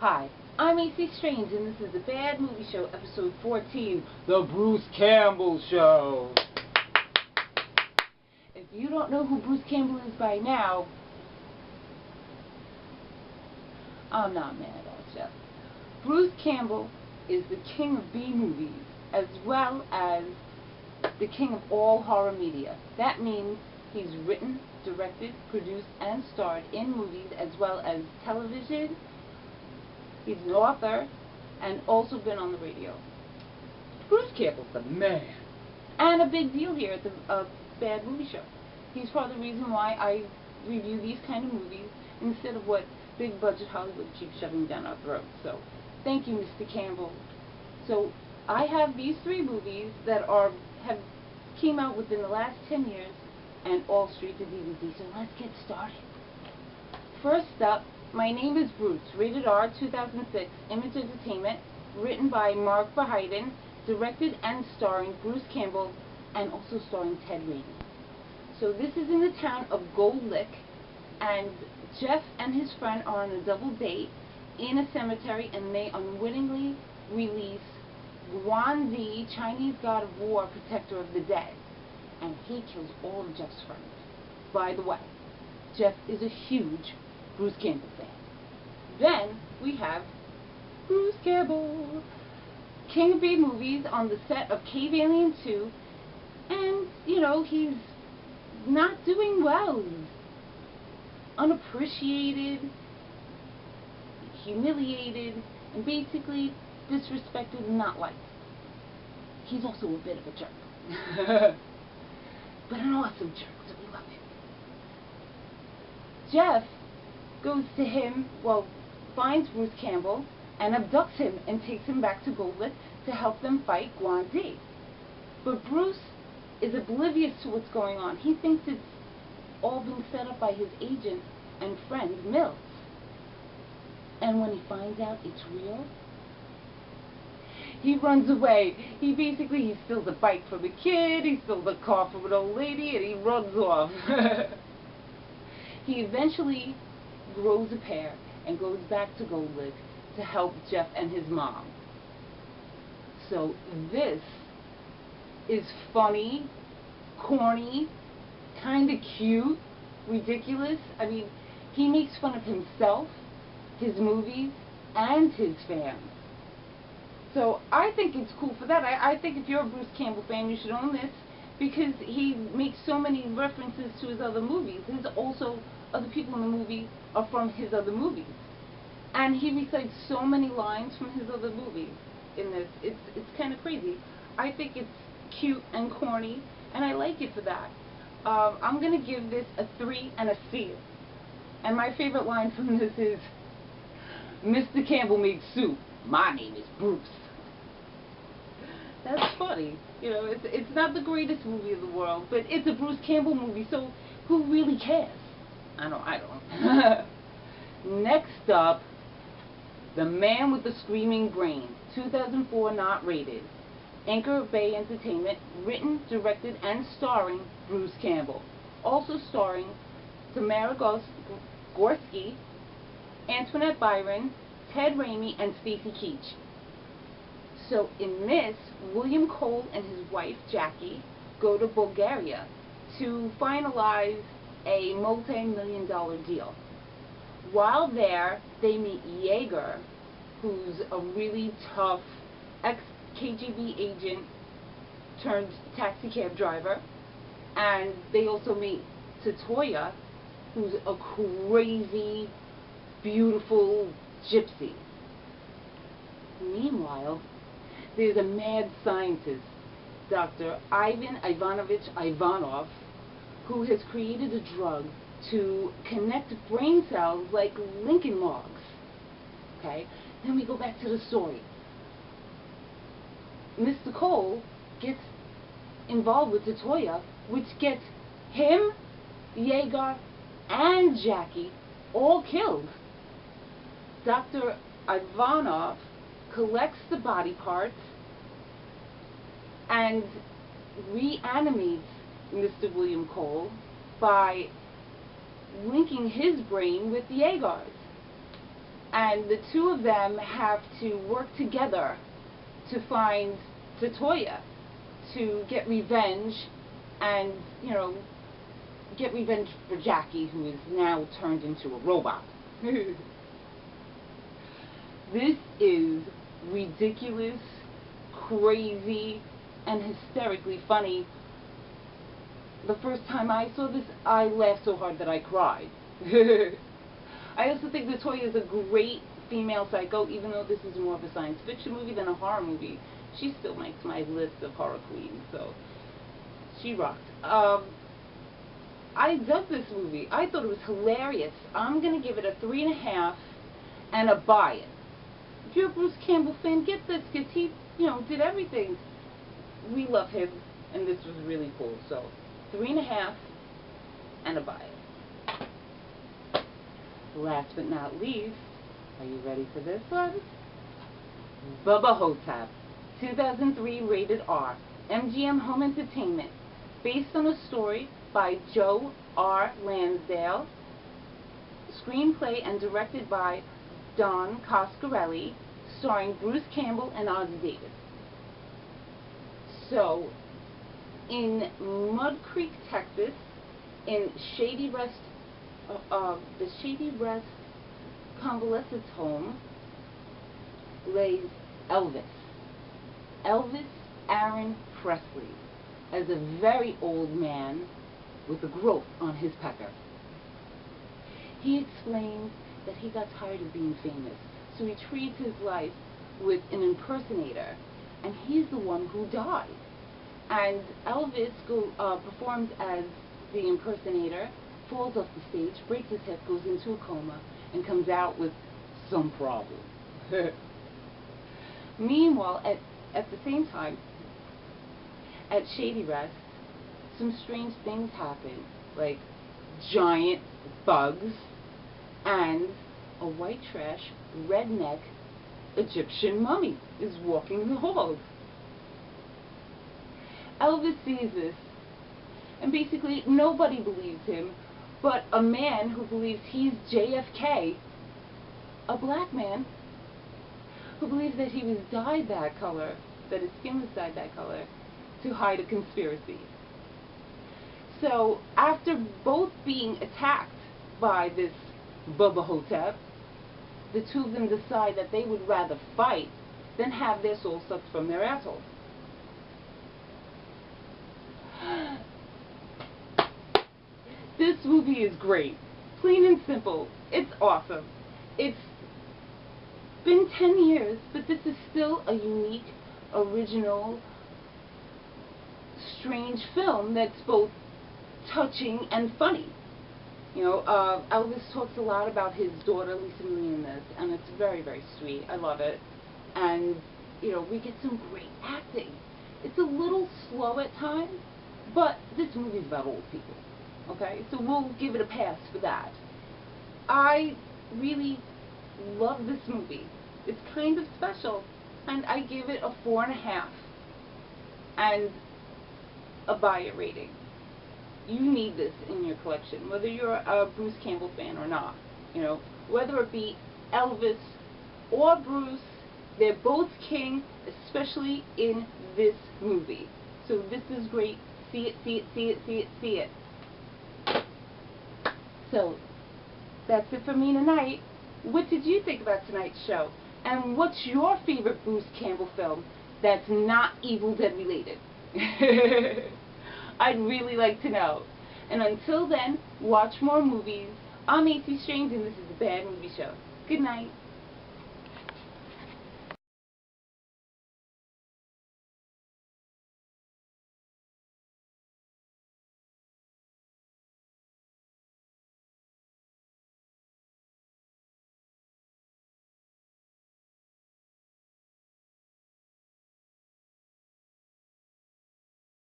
Hi, I'm a.c.strange, and this is the Bad Movie Show, episode 14, The Bruce Campbell Show. If you don't know who Bruce Campbell is by now, I'm not mad at you. Bruce Campbell is the king of B-movies, as well as the king of all horror media. That means he's written, directed, produced, and starred in movies, as well as television. He's an author, and also been on the radio. Bruce Campbell's the man. And a big deal here at the Bad Movie Show. He's part of the reason why I review these kind of movies instead of what big budget Hollywood keeps shoving down our throats. So, thank you, Mr. Campbell. So, I have these 3 movies that have came out within the last 10 years and all straight to DVD. So let's get started. First up, My Name is Bruce, rated R, 2006, Image Entertainment, written by Mark Verheiden, directed and starring Bruce Campbell, and also starring Ted Raimi. So this is in the town of Gold Lick, and Jeff and his friend are on a double date in a cemetery, and they unwittingly release Guan, Chinese god of war, protector of the dead, and he kills all of Jeff's friends. By the way, Jeff is a huge Bruce Campbell fan. Then we have Bruce Campbell, king of B-movies, on the set of Cave Alien 2, and, you know, he's not doing well. He's unappreciated, humiliated, and basically disrespected and not liked. He's also a bit of a jerk. But an awesome jerk, so we love him. Jeff goes to him, finds Bruce Campbell and abducts him and takes him back to Gold Lick to help them fight Guan. But Bruce is oblivious to what's going on. He thinks it's all been set up by his agent and friend, Mills. And when he finds out it's real, he runs away. He steals a bike from a kid, he steals a car from an old lady, and he runs off. He eventually grows a pair and goes back to Gold Lick to help Jeff and his mom. So this is funny, corny, kind of cute, ridiculous. I mean, he makes fun of himself, his movies, and his fans. So I think it's cool for that. I think if you're a Bruce Campbell fan, you should own this, because he makes so many references to his other movies. Other people in the movie are from his other movies. And he recites so many lines from his other movies in this. It's kind of crazy. I think it's cute and corny, and I like it for that. I'm going to give this a 3 and a C. And my favorite line from this is, Mr. Campbell makes soup. My name is Bruce. That's funny. You know, it's not the greatest movie in the world, but it's a Bruce Campbell movie, so who really cares? I don't. Next up, The Man with the Screaming Brain, 2004, not rated. Anchor Bay Entertainment, written, directed, and starring Bruce Campbell. Also starring Tamara Gorski, Antoinette Byron, Ted Raimi, and Stacy Keach. So in this, William Cole and his wife Jackie go to Bulgaria to finalize a multi-million-dollar deal. While there, they meet Yeager, who's a really tough ex-KGB agent turned taxi cab driver, and they also meet Tatoya, who's a crazy, beautiful gypsy. Meanwhile, there's a mad scientist, Dr. Ivan Ivanovich Ivanov, who has created a drug to connect brain cells like Lincoln logs. Okay? Then we go back to the story. Mr. Cole gets involved with Tatoya, which gets him, Yeager, and Jackie all killed. Dr. Ivanov collects the body parts and reanimates Mr. William Cole by linking his brain with Yeager's. and the two of them have to work together to find Tatoya to get revenge, and, you know, get revenge for Jackie, who is now turned into a robot. This is ridiculous, crazy, and hysterically funny. The first time I saw this, I laughed so hard that I cried. I also think Tatoya is a great female psycho, even though this is more of a science fiction movie than a horror movie. She still makes my list of horror queens, so she rocked. I dug this movie. I thought it was hilarious. I'm going to give it a 3.5 and a buy it. If you're a Bruce Campbell fan, get this, because he, you know, did everything. We love him, and this was really cool. So, 3.5 and a buy it. Last but not least, are you ready for this one? BUBBA HO-TEP, 2003, rated R, MGM Home Entertainment, based on a story by Joe R. Lansdale, screenplay and directed by Don Coscarelli, starring Bruce Campbell and Ozzie Davis. So, in Mud Creek, Texas, in the Shady Rest convalescent home, lays Elvis Aaron Presley, as a very old man with a growth on his pecker. He explains that he got tired of being famous, so he trades his life with an impersonator, and he's the one who died. And Elvis performs as the impersonator, falls off the stage, breaks his hip, goes into a coma, and comes out with some problem. Meanwhile, at the same time, at Shady Rest, some strange things happen, like giant bugs and a white trash, redneck Egyptian mummy is walking the halls. Elvis sees this, and basically nobody believes him, but a man who believes he's JFK, a black man, who believes that he was dyed that color, that his skin was dyed that color, to hide a conspiracy. So, after both being attacked by this BUBBA HO-TEP, the two of them decide that they would rather fight than have their soul sucked from their assholes. This movie is great. Plain and simple. It's awesome. It's been 10 years, but this is still a unique, original, strange film that's both touching and funny. You know, Elvis talks a lot about his daughter, Lisa Marie, in this, and it's very, very sweet. I love it. And, you know, we get some great acting. It's a little slow at times, but this movie's about old people. Okay? So we'll give it a pass for that. I really love this movie. It's kind of special, and I give it a 4.5 and a buy it rating. You need this in your collection, whether you're a Bruce Campbell fan or not. You know, whether it be Elvis or Bruce, they're both king, especially in this movie. So this is great. See it, see it, see it, see it, see it. So, that's it for me tonight. What did you think about tonight's show? And what's your favorite Bruce Campbell film that's not Evil Dead related? I'd really like to know. And until then, watch more movies. I'm a.c.strange, and this is a Bad Movie Show. Good night.